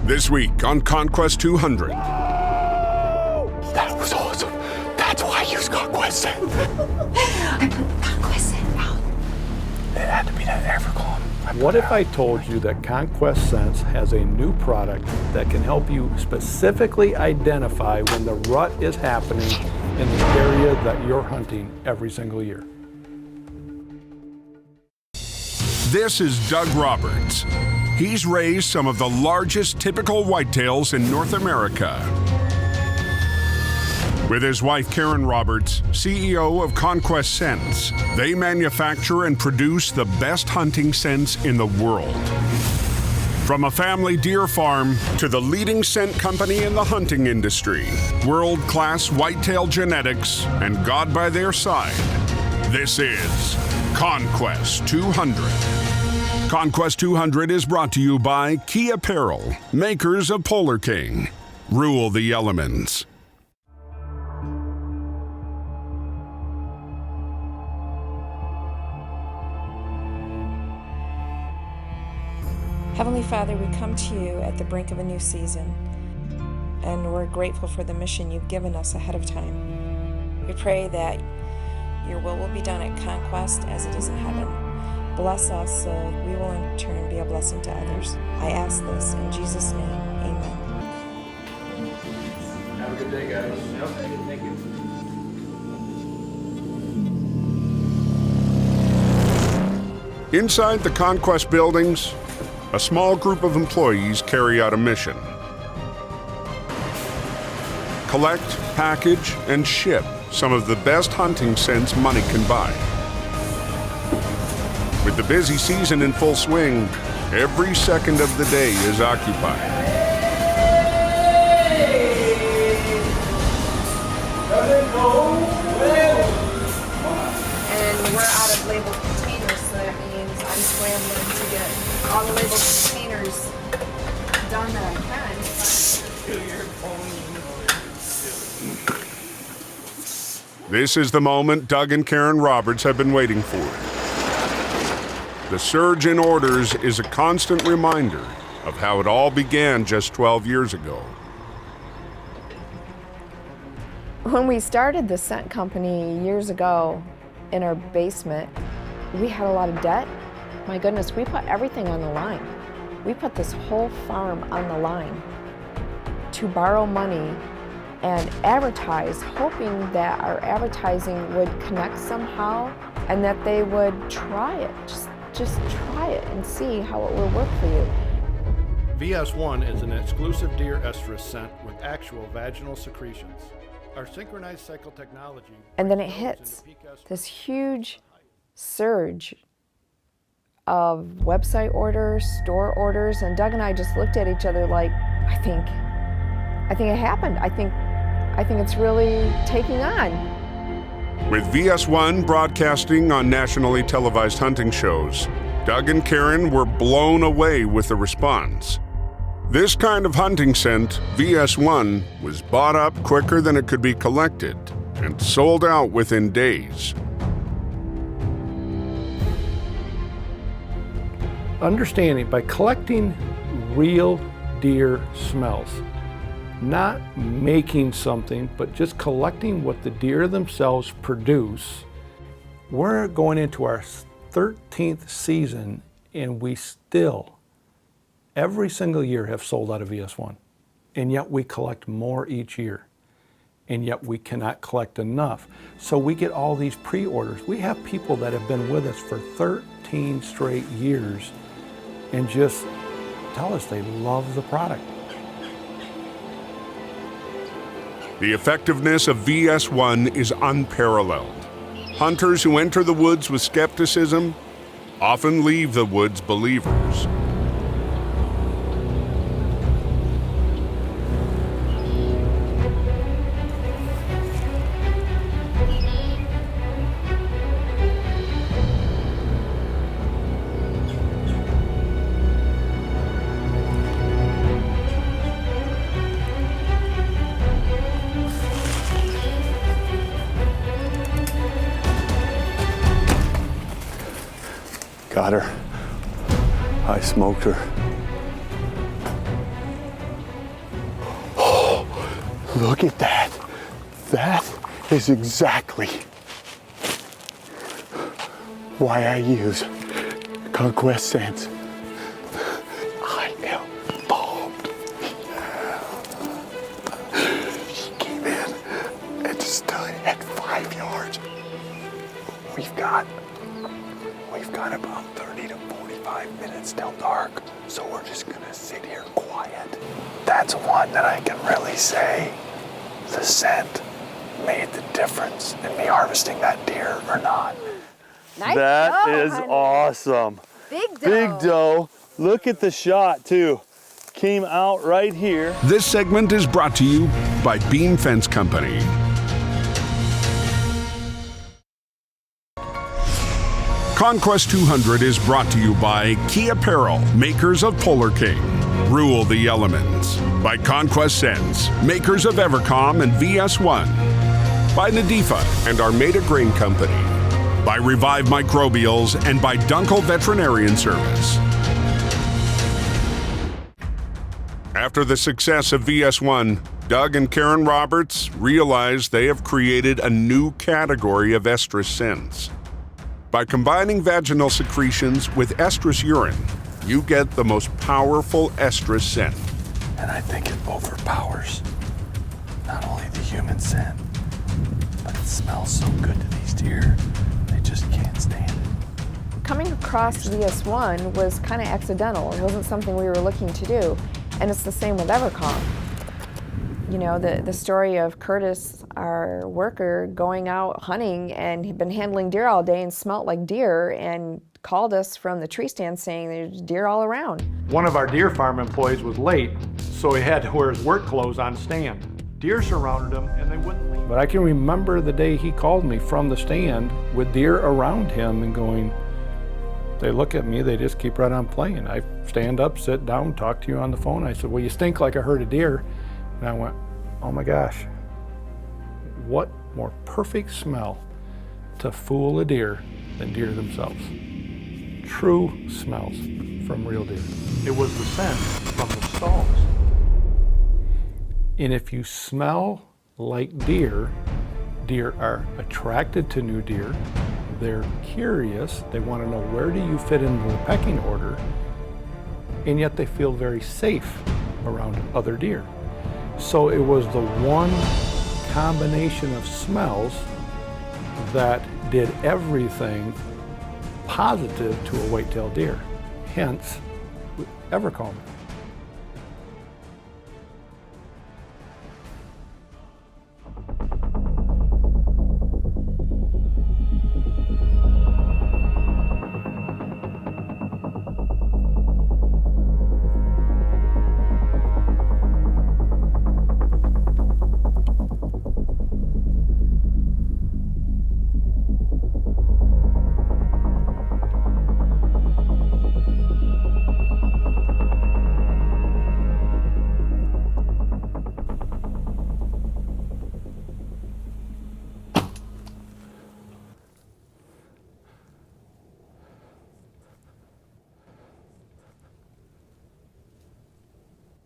This week on Conquest 200. That was awesome. That's why I use Conquest Sense. I put Conquest Sense out. It had to be that EverCar. What if I told you that Conquest Sense has a new product that can help you specifically identify when the rut is happening in the area that you're hunting every single year? This is Doug Roberts. He's raised some of the largest typical whitetails in North America. With his wife, Karen Roberts, CEO of Conquest Sense, they manufacture and produce the best hunting scents in the world. From a family deer farm to the leading scent company in the hunting industry, world-class whitetail genetics, and God by their side, this is Conquest 200. Conquest 200 is brought to you by Key Apparel, makers of Polar King. Rule the elements. Heavenly Father, we come to you at the brink of a new season, and we're grateful for the mission you've given us ahead of time. We pray that your will be done at Conquest as it is in heaven. Bless us so we will in turn be a blessing to others. I ask this in Jesus' name, amen. Have a good day, guys. Thank you. Inside the Conquest buildings, a small group of employees carry out a mission. Collect, package, and ship some of the best hunting scents money can buy. With the busy season in full swing, every second of the day is occupied. And we're out of labeled containers, so that means I'm scrambling to get all the labeled containers done that I can. This is the moment Doug and Karen Roberts have been waiting for. The surge in orders is a constant reminder of how it all began just 12 years ago. When we started the scent company years ago in our basement, we had a lot of debt. My goodness, we put everything on the line. We put this whole farm on the line to borrow money and advertise, hoping that our advertising would connect somehow and that they would try it. Just try it and see how it will work for you. VS1 is an exclusive deer estrus scent with actual vaginal secretions. Our synchronized cycle technology. And then it hits this huge surge of website orders, store orders, and Doug and I just looked at each other like, I think it happened. I think it's really taking on. With VS1 broadcasting on nationally televised hunting shows, Doug and Karen were blown away with the response. This kind of hunting scent, VS1, was bought up quicker than it could be collected and sold out within days. Understanding by collecting real deer smells, not making something, but just collecting what the deer themselves produce. We're going into our 13th season and we still, every single year, have sold out of VS1. And yet we collect more each year. And yet we cannot collect enough. So we get all these pre-orders. We have people that have been with us for 13 straight years and just tell us they love the product. The effectiveness of VS1 is unparalleled. Hunters who enter the woods with skepticism often leave the woods believers. Got her. I smoked her. Look at that. That is exactly why I use Conquest Sense. I am bombed. She came in and stood at 5 yards. We've got about 30 to 45 minutes till dark, so we're just gonna sit here quiet. That's one that I can really say the scent made the difference in me harvesting that deer or not. Nice That doe, is honey. awesome. Big doe. Big doe. Look at the shot too. Came out right here. This segment is brought to you by Beam Fence Company. Conquest 200 is brought to you by Key Apparel, makers of Polar King. Rule the elements. By Conquest Sense, makers of EverCar and VS1. By Nadifa and Armada Grain Company. By Revive Microbials and by Dunkel Veterinarian Service. After the success of VS1, Doug and Karen Roberts realized they have created a new category of estrus scents. By combining vaginal secretions with estrus urine, you get the most powerful estrus scent. And I think it overpowers not only the human scent, but it smells so good to these deer, they just can't stand it. Coming across VS1 was kind of accidental. It wasn't something we were looking to do. And it's the same with EverCar. You know, the story of Curtis, our worker, going out hunting and he'd been handling deer all day and smelt like deer and called us from the tree stand saying there's deer all around. One of our deer farm employees was late, so he had to wear his work clothes on stand. Deer surrounded him and they wouldn't leave. But I can remember the day he called me from the stand with deer around him and going, they look at me, they just keep right on playing. I stand up, sit down, talk to you on the phone. I said, well, you stink like a herd of deer. And I went, oh my gosh, what more perfect smell to fool a deer than deer themselves. True smells from real deer. It was the scent from the stalls. And if you smell like deer, deer are attracted to new deer. They're curious. They want to know where do you fit into the pecking order, and yet they feel very safe around other deer. So it was the one combination of smells that did everything positive to a white-tailed deer. Hence, EverCar.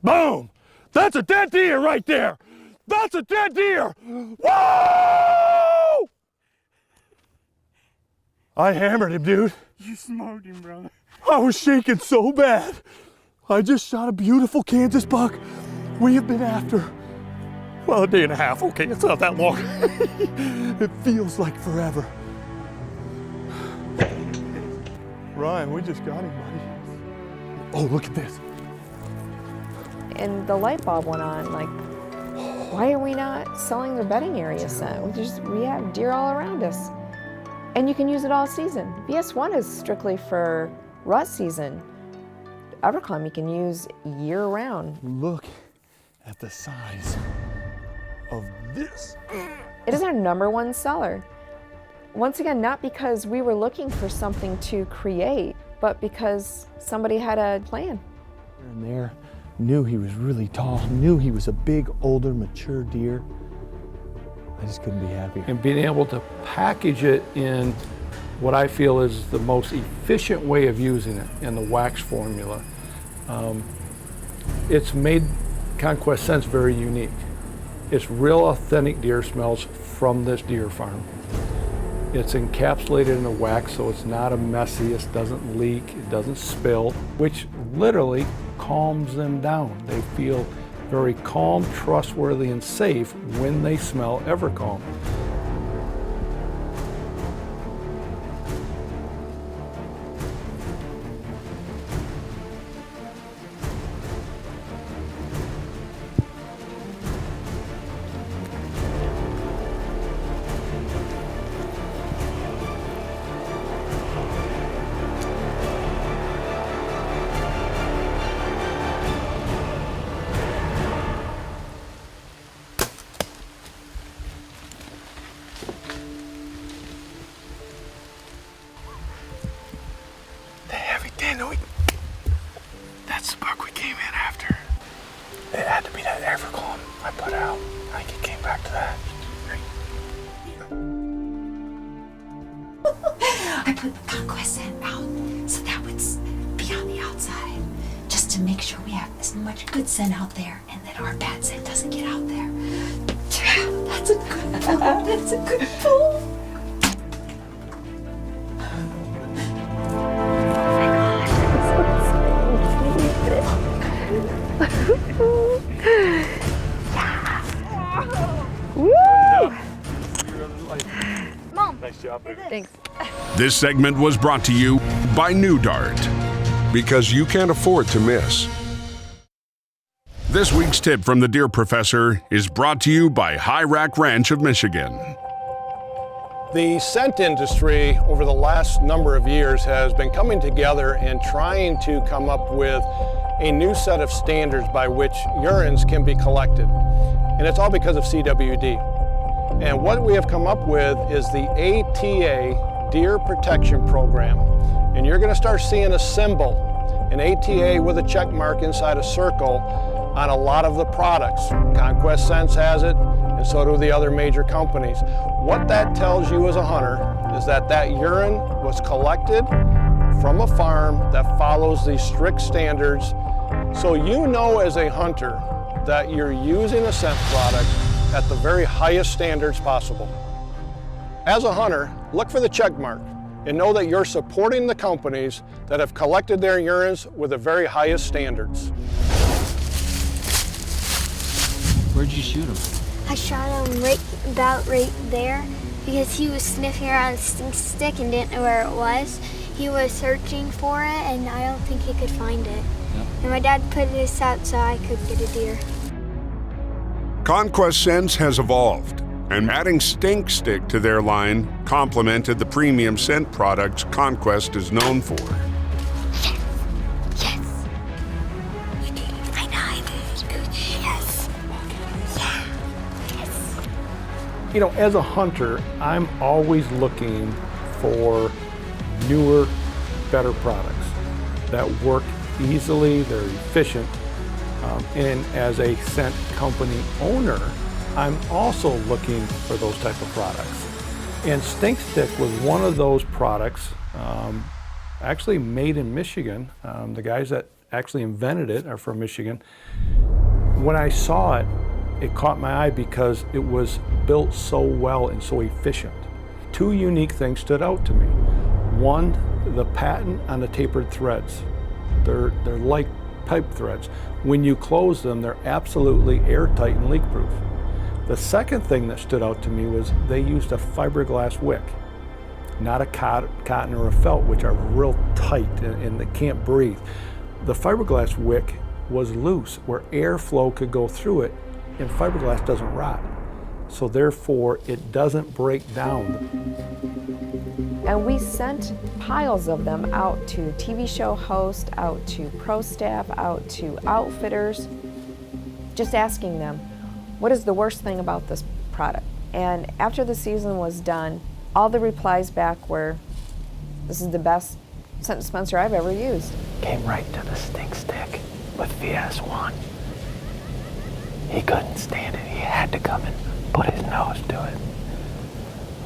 Boom! That's a dead deer right there! That's a dead deer! Whoa! I hammered him, dude. You smoked him, brother. I was shaking so bad. I just shot a beautiful Kansas buck. We have been after, well, a day and a half. Okay, it's not that long. It feels like forever. Ryan, we just got him, buddy. Oh, look at this. And the light bulb went on, like, why are we not selling the bedding area scent? We have deer all around us. And you can use it all season. VS1 is strictly for rut season. EverCar you can use year round. Look at the size of this. It is our #1 seller. Once again, not because we were looking for something to create, but because somebody had a plan. And there, knew he was really tall, knew he was a big, older, mature deer. I just couldn't be happier. And being able to package it in what I feel is the most efficient way of using it in the wax formula. It's made Conquest Sense very unique. It's real authentic deer smells from this deer farm. It's encapsulated in a wax, so it's not a messy, it doesn't leak, it doesn't spill, which literally calms them down. They feel very calm, trustworthy, and safe when they smell EverCar. That's the buck we came in after. It had to be that EverCar I put out. I think it came back to that. I put the Conquest Sense out so that would be on the outside, just to make sure we have as much good scent out there and that our bad scent doesn't get out there. That's a good pull. That's a good pull. Nice job, baby. Thanks. This segment was brought to you by New Dart, because you can't afford to miss. This week's tip from the Deer Professor is brought to you by High Rack Ranch of Michigan. The scent industry over the last number of years has been coming together and trying to come up with a new set of standards by which urines can be collected. And it's all because of CWD. And what we have come up with is the ATA Deer Protection Program. And you're going to start seeing a symbol, an ATA with a check mark inside a circle, on a lot of the products. Conquest Sense has it, and so do the other major companies. What that tells you as a hunter is that that urine was collected from a farm that follows these strict standards, so you know as a hunter that you're using a scent product at the very highest standards possible. As a hunter, look for the check mark and know that you're supporting the companies that have collected their urines with the very highest standards. Where'd you shoot him? I shot him about right there because he was sniffing around a stink stick and didn't know where it was. He was searching for it and I don't think he could find it. Yep. And my dad put this out so I could get a deer. Conquest Sense has evolved, and adding Stink Stick to their line complemented the premium scent products Conquest is known for. Yes. You did it. I know I did. Yes. Yeah. Yes. You know, as a hunter, I'm always looking for newer, better products that work easily, they're efficient. And as a scent company owner, I'm also looking for those type of products. And Stink Stick was one of those products, actually made in Michigan. The guys that actually invented it are from Michigan. When I saw it, it caught my eye because it was built so well and so efficient. Two unique things stood out to me. One, the patent on the tapered threads. They're like pipe threads. When you close them, they're absolutely airtight and leak-proof. The second thing that stood out to me was they used a fiberglass wick, not a cotton or a felt, which are real tight and they can't breathe. The fiberglass wick was loose, where airflow could go through it, and fiberglass doesn't rot. So therefore, it doesn't break down. And we sent piles of them out to TV show hosts, out to pro staff, out to outfitters, just asking them, what is the worst thing about this product? And after the season was done, all the replies back were, this is the best scent dispenser I've ever used. Came right to the Stink Stick with VS1. He couldn't stand it. He had to come and put his nose to it.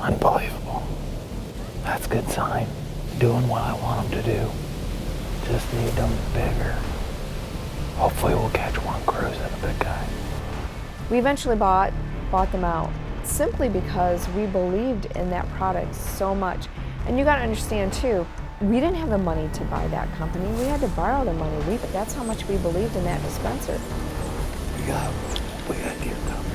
Unbelievable. That's a good sign. Doing what I want them to do. Just need them bigger. Hopefully we'll catch one cruising a big guy. We eventually bought them out simply because we believed in that product so much. And you got to understand too, we didn't have the money to buy that company. We had to borrow the money. That's how much we believed in that dispenser. We got deer coming.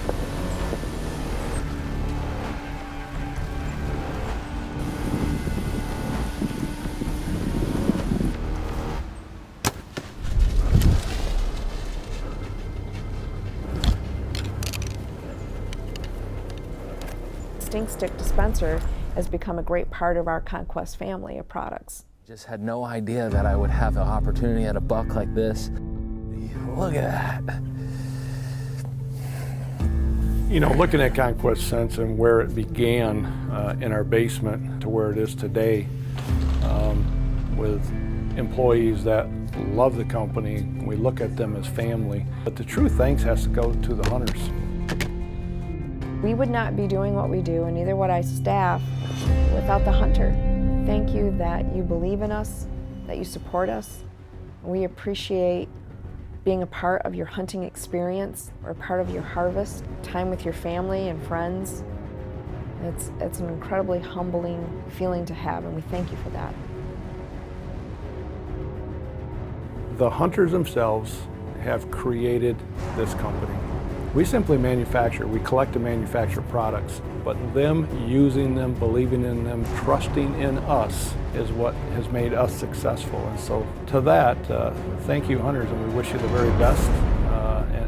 Stink Stick dispenser has become a great part of our Conquest family of products. Just had no idea that I would have an opportunity at a buck like this. Look at that. You know, looking at Conquest Sense and where it began in our basement to where it is today, with employees that love the company, we look at them as family. But the true thanks has to go to the hunters. We would not be doing what we do, and neither would our staff, without the hunter. Thank you that you believe in us, that you support us. We appreciate being a part of your hunting experience or part of your harvest, time with your family and friends. It's an incredibly humbling feeling to have, and we thank you for that. The hunters themselves have created this company. We simply manufacture, we collect and manufacture products, but them using them, believing in them, trusting in us is what has made us successful. And so to that, thank you hunters, and we wish you the very best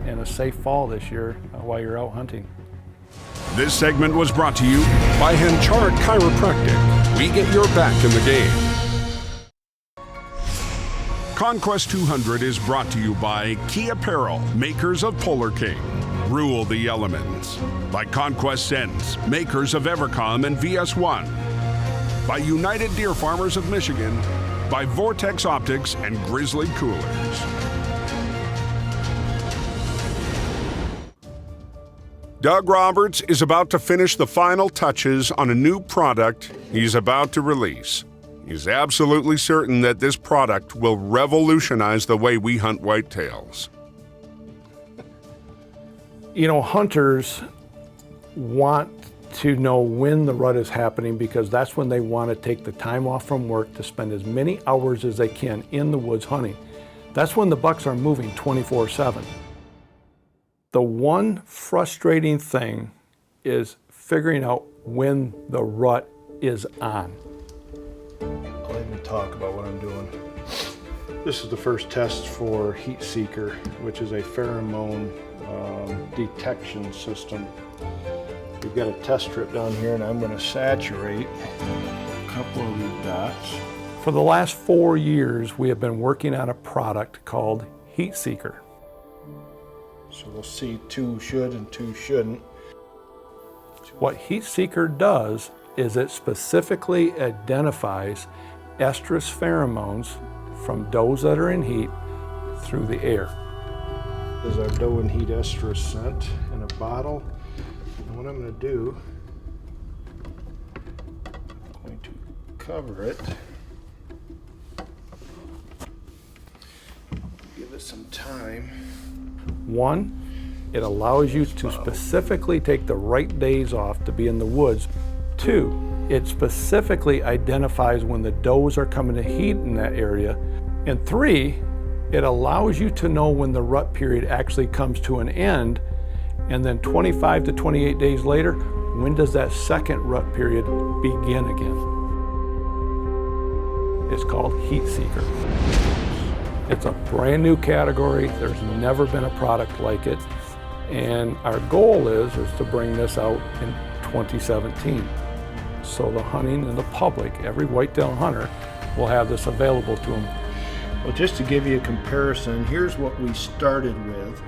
and a safe fall this year while you're out hunting. This segment was brought to you by Henchard Chiropractic. We get your back in the game. Conquest 200 is brought to you by Key Apparel, makers of Polar King. Rule the elements. By Conquest Sense, makers of EverCar and VS1. By United Deer Farmers of Michigan. By Vortex Optics and Grizzly Coolers. Doug Roberts is about to finish the final touches on a new product he's about to release. He's absolutely certain that this product will revolutionize the way we hunt whitetails. You know, hunters want to know when the rut is happening because that's when they want to take the time off from work to spend as many hours as they can in the woods hunting. That's when the bucks are moving 24/7. The one frustrating thing is figuring out when the rut is on. I'll even talk about what I'm doing. This is the first test for Heatseeker, which is a pheromone detection system. We've got a test strip down here, and I'm going to saturate a couple of these dots. For the last 4 years, we have been working on a product called Heatseeker. So we'll see 2 should and 2 shouldn't. What Heatseeker does is it specifically identifies estrus pheromones from does that are in heat through the air. This is our doe and heat estrus scent in a bottle. And what I'm going to do, I'm going to cover it. Give it some time. 1, it allows you to specifically take the right days off to be in the woods. 2, it specifically identifies when the does are coming to heat in that area. And 3, it allows you to know when the rut period actually comes to an end, and then 25 to 28 days later, when does that second rut period begin again? It's called Heatseeker. It's a brand new category. There's never been a product like it. And our goal is to bring this out in 2017. So the hunting and the public, every whitetail hunter, will have this available to them. Well, just to give you a comparison, here's what we started with.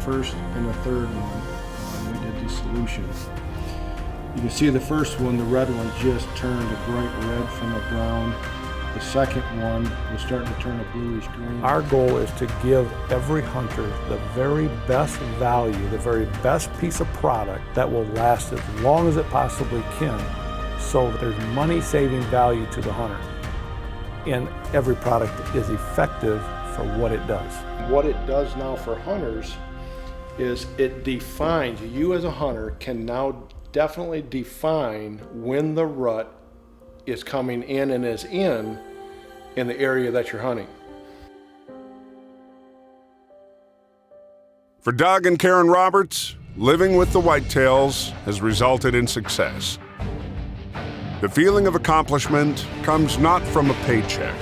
First and the third one, we did the solution. You can see the first one, the red one just turned a bright red from a brown. The second one was starting to turn a bluish green. Our goal is to give every hunter the very best value, the very best piece of product that will last as long as it possibly can, so that there's money-saving value to the hunter. And every product is effective for what it does. What it does now for hunters is it defines, you as a hunter can now definitely define when the rut is coming in and is in the area that you're hunting. For Doug and Karen Roberts, living with the whitetails has resulted in success. The feeling of accomplishment comes not from a paycheck,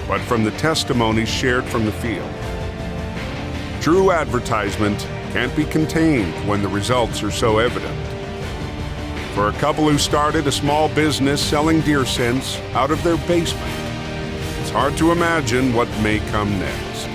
but from the testimonies shared from the field. True advertisement can't be contained when the results are so evident. For a couple who started a small business selling deer scents out of their basement, it's hard to imagine what may come next.